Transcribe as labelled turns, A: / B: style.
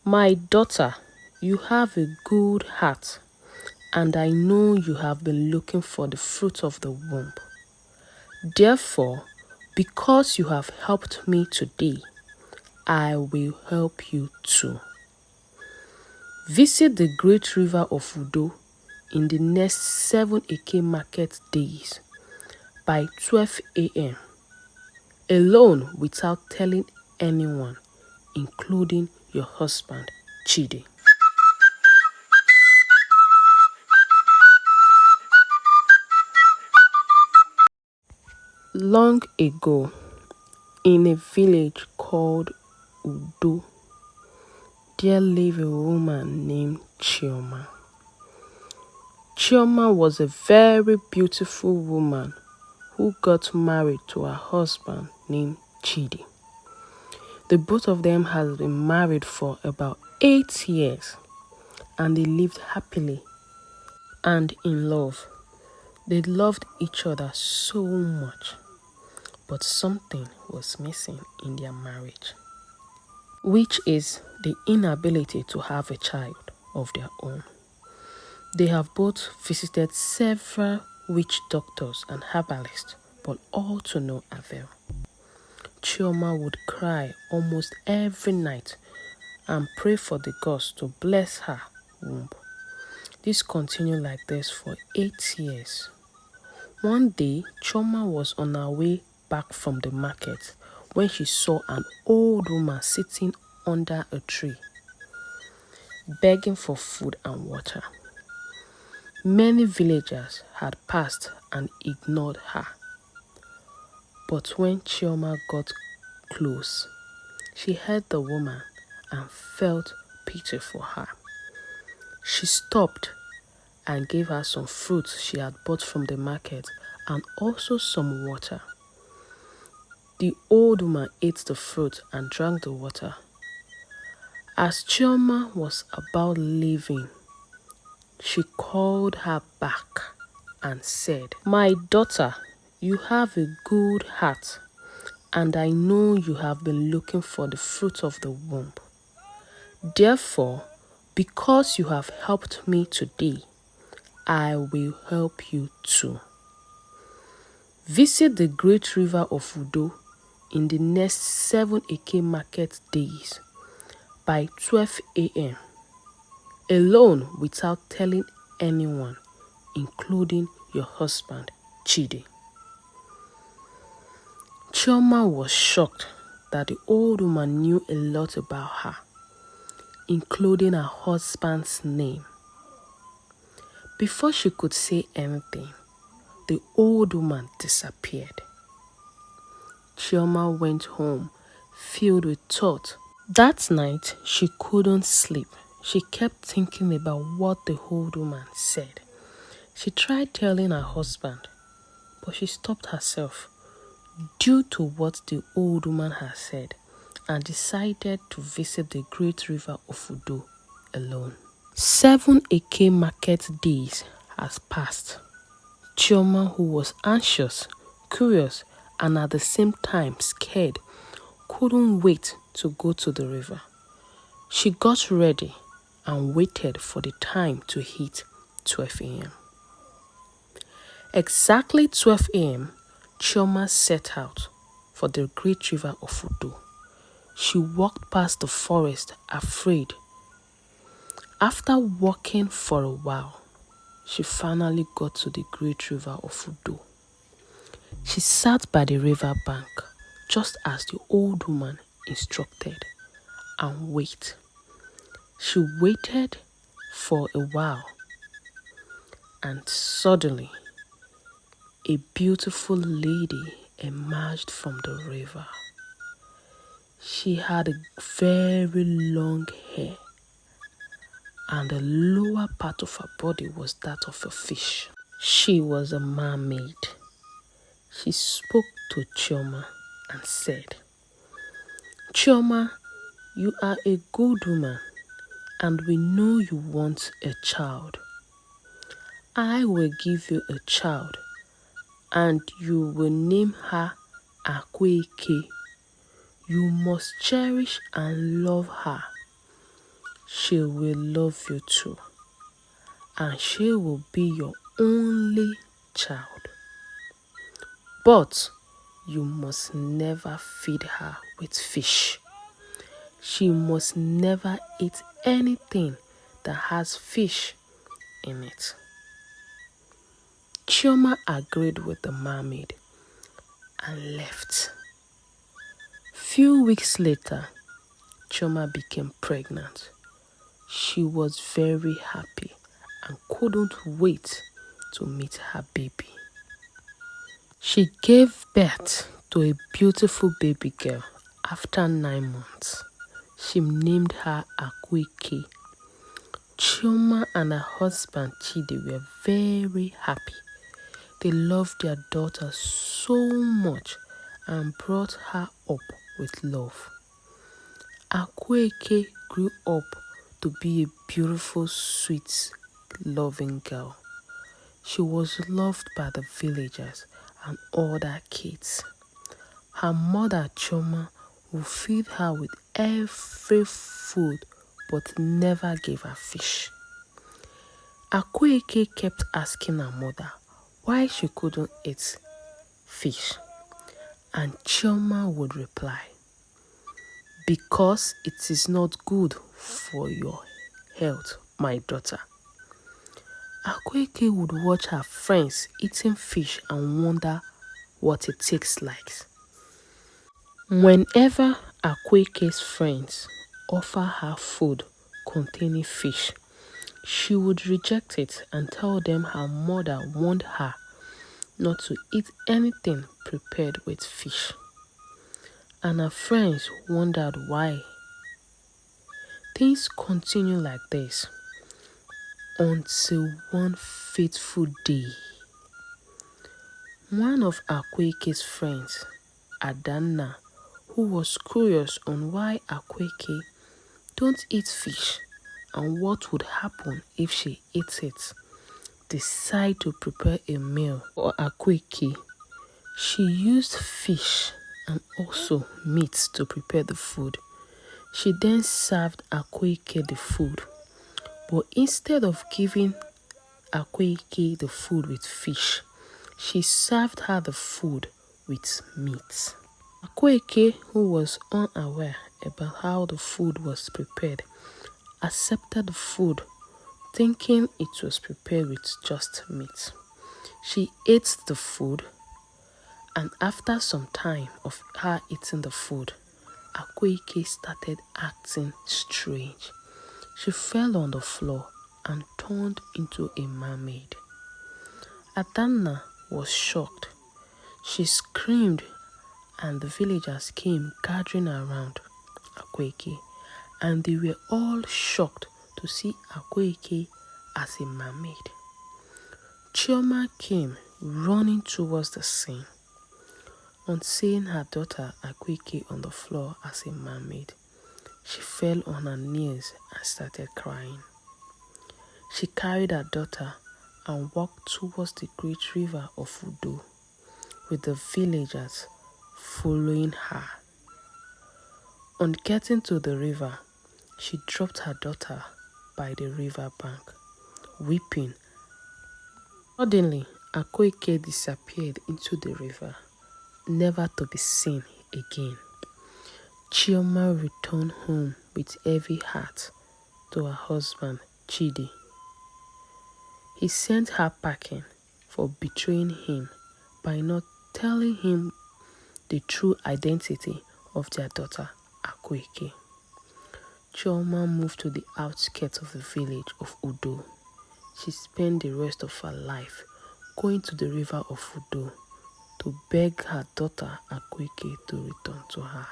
A: My daughter, you have a good heart, and I know you have been looking for the fruit of the womb. Therefore, because you have helped me today, I will help you too. Visit the great river of Udo in the next 7 Eke market days by 12 a.m. alone without telling anyone, including your husband, Chidi. Long ago, in a village called Udo, there lived a woman named Chioma. Chioma was a very beautiful woman who got married to her husband named Chidi. The both of them had been married for about 8 years, and they lived happily and in love. They loved each other so much, but something was missing in their marriage, which is the inability to have a child of their own. They have both visited several witch doctors and herbalists, but all to no avail. Chioma would cry almost every night and pray for the gods to bless her womb. This continued like this for 8 years. One day, Chioma was on her way back from the market when she saw an old woman sitting under a tree, begging for food and water. Many villagers had passed and ignored her. But when Chioma got close, she heard the woman and felt pity for her. She stopped and gave her some fruits she had bought from the market and also some water. The old woman ate the fruit and drank the water. As Chioma was about leaving, she called her back and said, "My daughter, you have a good heart, and I know you have been looking for the fruit of the womb. Therefore, because you have helped me today, I will help you too. Visit the great river of Udo in the next 7 Eke market days by 12 a.m. alone without telling anyone, including your husband, Chidi." Chioma was shocked that the old woman knew a lot about her, including her husband's name. Before she could say anything, the old woman disappeared. Chioma went home filled with thought. That night, she couldn't sleep. She kept thinking about what the old woman said. She tried telling her husband, but she stopped herself due to what the old woman had said and decided to visit the great river of Udo alone. 7 Eke market days has passed. Chioma, who was anxious, curious, and at the same time scared, couldn't wait to go to the river. She got ready and waited for the time to hit 12 a.m. Exactly 12 a.m., Chioma set out for the great river of Udo. She walked past the forest, afraid. After walking for a while, she finally got to the great river of Udo. She sat by the river bank, just as the old woman instructed, and waited. She waited for a while, and suddenly, a beautiful lady emerged from the river. She had very long hair, and the lower part of her body was that of a fish. She was a mermaid. She spoke to Chioma and said, "Chioma, you are a good woman, and we know you want a child. I will give you a child, and you will name her Akweke. You must cherish and love her. she will love you too, and she will be your only child. But you must never feed her with fish. She must never eat anything that has fish in it. Chioma agreed with the mermaid and left. Few weeks later, Chioma became pregnant. She was very happy and couldn't wait to meet her baby. She gave birth to a beautiful baby girl after 9 months. She named her Akueke. Chioma and her husband Chidi were very happy. They loved their daughter so much and brought her up with love. Akueke grew up to be a beautiful, sweet, loving girl. She was loved by the villagers and other kids. Her mother Chioma would feed her with every food but never gave her fish. Akueke kept asking her mother why she couldn't eat fish, and Chioma would reply, "Because it is not good for your health, my daughter." Akueke would watch her friends eating fish and wonder what it tastes like. Whenever Akueke's friends offer her food containing fish, she would reject it and tell them her mother warned her not to eat anything prepared with fish. And her friends wondered why. Things continued like this until one fateful day. One of Akueke's friends, Adanna, who was curious on why Akueke don't eat fish and what would happen if she eats it, decided to prepare a meal for Akueke. She used fish and also meat to prepare the food. She then served Akueke the food, but instead of giving Akueke the food with fish, she served her the food with meat. Akueke, who was unaware about how the food was prepared, accepted the food, thinking it was prepared with just meat. She ate the food, and after some time of her eating the food, Akueke started acting strange. She fell on the floor and turned into a mermaid. Adanna was shocked. She screamed, and the villagers came gathering around Akueke, and they were all shocked to see Akueke as a mermaid. Chioma came running towards the scene. On seeing her daughter Akueke on the floor as a mermaid, she fell on her knees and started crying. She carried her daughter and walked towards the great river of Udo, with the villagers following her. On getting to the river, she dropped her daughter by the river bank, weeping. Suddenly, Akueke disappeared into the river, never to be seen again. Chioma returned home with heavy heart to her husband Chidi. He sent her packing for betraying him by not telling him the true identity of their daughter Akueke. Chioma moved to the outskirts of the village of Udo. She spent the rest of her life going to the river of Udo to beg her daughter Akueke to return to her.